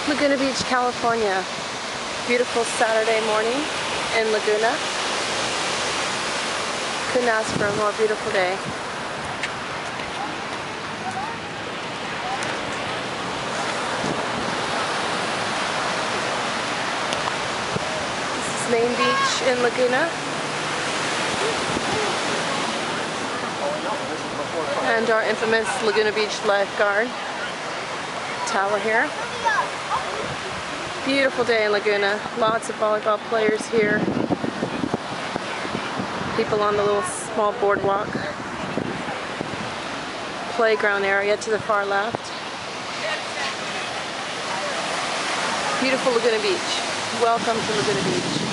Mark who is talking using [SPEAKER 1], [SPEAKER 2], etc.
[SPEAKER 1] Laguna Beach, California. Beautiful Saturday morning in Laguna. Couldn't ask for a more beautiful day. This is Main Beach in Laguna. And our infamous Laguna Beach lifeguard, Tala here. Beautiful day in Laguna. Lots of volleyball players here. People on the little small boardwalk. Playground area to the far left. Beautiful Laguna Beach. Welcome to Laguna Beach.